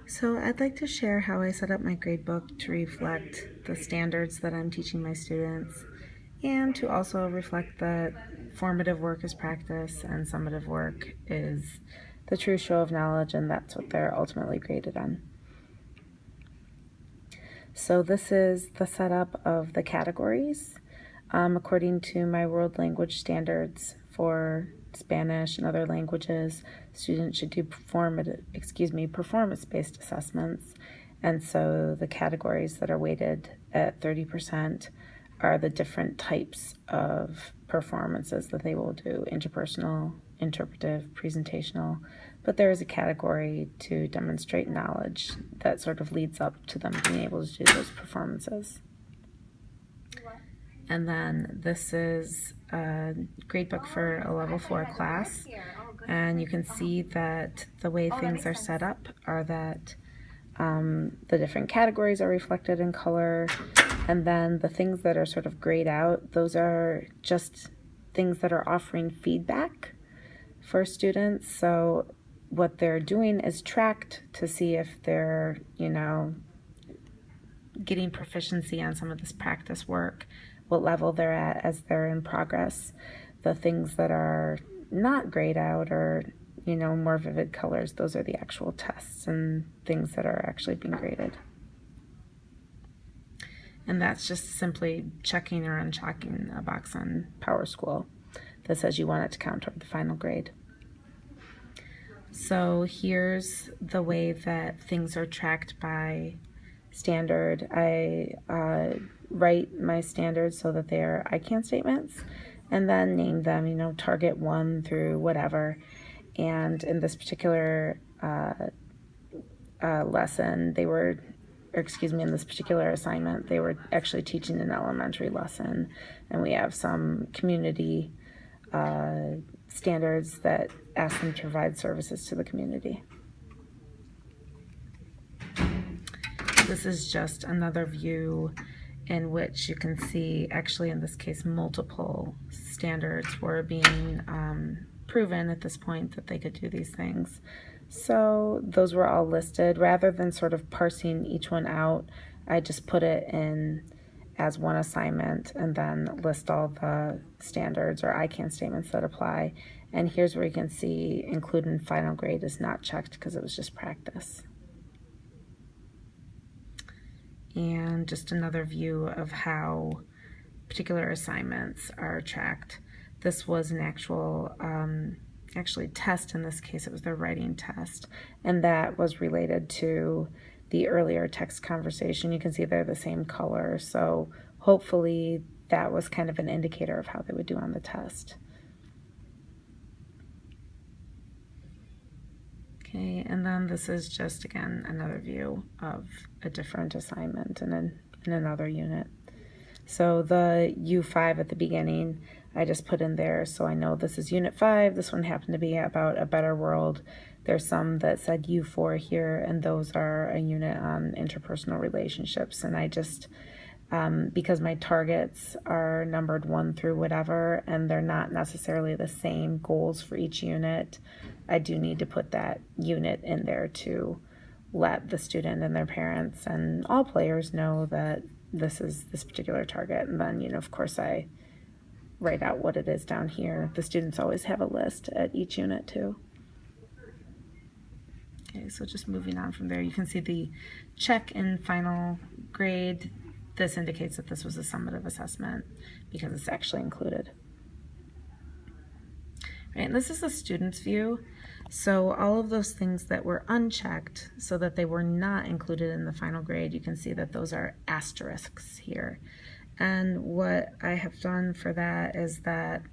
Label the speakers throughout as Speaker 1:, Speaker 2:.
Speaker 1: So I'd like to share how I set up my gradebook to reflect the standards that I'm teaching my students and to also reflect that formative work is practice and summative work is the true show of knowledge, and that's what they're ultimately graded on. So this is the setup of the categories. According to my world language standards for Spanish and other languages, students should do performance-based assessments. And so the categories that are weighted at 30% are the different types of performances that they will do: interpersonal, interpretive, presentational. But there is a category to demonstrate knowledge that sort of leads up to them being able to do those performances. And then this is a gradebook for a level 4 class. And you can see that the way things are set up are that the different categories are reflected in color. And then the things that are sort of grayed out, those are just things that are offering feedback for students. So what they're doing is tracked to see if they're, getting proficiency on some of this practice work, what level they're at as they're in progress. The things that are not grayed out or, more vivid colors, those are the actual tests and things that are actually being graded. And that's just simply checking or unchecking a box on PowerSchool that says you want it to count toward the final grade. So here's the way that things are tracked by standard. I write my standards so that they are ICANN statements and then name them, target 1 through whatever. And in this particular lesson, in this particular assignment, they were actually teaching an elementary lesson, and we have some community standards that ask them to provide services to the community. This is just another view in which you can see, actually in this case, multiple standards were being proven at this point that they could do these things. So those were all listed. Rather than sort of parsing each one out, I just put it in as one assignment and then list all the standards or ICANN statements that apply. And here's where you can see include in final grade is not checked because it was just practice. And just another view of how particular assignments are tracked. This was an actual actually test. In this case, it was the writing test, and that was related to the earlier text conversation. You can see they're the same color, so hopefully that was kind of an indicator of how they would do on the test. Okay, and then this is just, again, another view of a different assignment in another unit. So the U5 at the beginning, I just put in there so I know this is Unit 5. This one happened to be about a better world. There's some that said U4 here, and those are a unit on interpersonal relationships. And I just, because my targets are numbered 1 through whatever, and they're not necessarily the same goals for each unit, I do need to put that unit in there to let the student and their parents and all players know that this is this particular target. And then, of course, I write out what it is down here. The students always have a list at each unit too. Okay, so just moving on from there, you can see the check in final grade. This indicates that this was a summative assessment because it's actually included. Right, and this is the student's view. So all of those things that were unchecked so that they were not included in the final grade, you can see that those are asterisks here. And what I have done for that is that,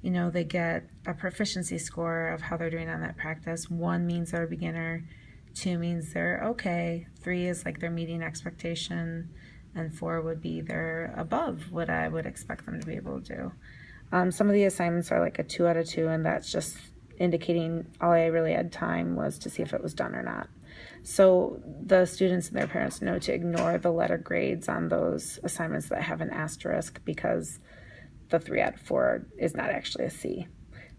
Speaker 1: they get a proficiency score of how they're doing on that practice. 1 means they're a beginner, 2 means they're okay, 3 is like they're meeting expectation, and 4 would be they're above what I would expect them to be able to do. Some of the assignments are like a 2 out of 2, and that's just indicating all I really had time was to see if it was done or not. So the students and their parents know to ignore the letter grades on those assignments that have an asterisk because the 3 out of 4 is not actually a C.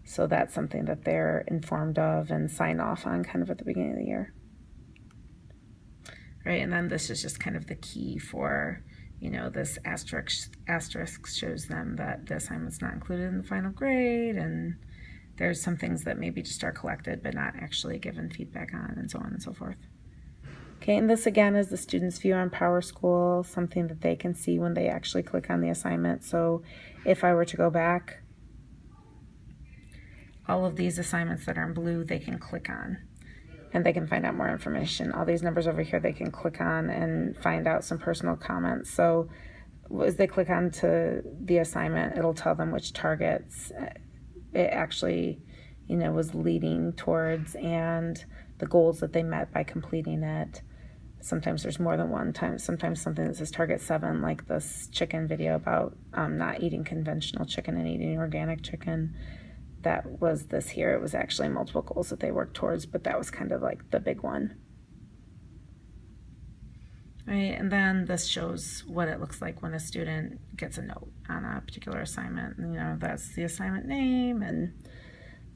Speaker 1: So that's something that they're informed of and sign off on kind of at the beginning of the year. right? And then this is just kind of the key for, this asterisk shows them that the assignment's not included in the final grade, and there's some things that maybe just are collected but not actually given feedback on, and so on and so forth. Okay, and this again is the student's view on PowerSchool, something that they can see when they actually click on the assignment. So if I were to go back, all of these assignments that are in blue, they can click on, and they can find out more information. All these numbers over here, they can click on and find out some personal comments. So as they click on to the assignment, it'll tell them which targets it actually, was leading towards, and the goals that they met by completing it. Sometimes there's more than one time. Sometimes something that says target 7, like this chicken video about not eating conventional chicken and eating organic chicken. That was this here. It was actually multiple goals that they worked towards, but that was kind of like the big one. Right, and then this shows what it looks like when a student gets a note on a particular assignment. That's the assignment name, and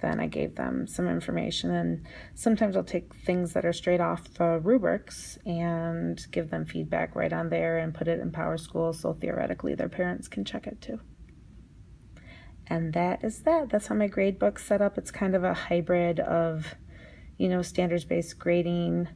Speaker 1: then I gave them some information. And sometimes I'll take things that are straight off rubrics and give them feedback right on there and put it in PowerSchool, so theoretically their parents can check it too. And that is that. That's how my gradebook's set up. It's kind of a hybrid of, standards-based grading,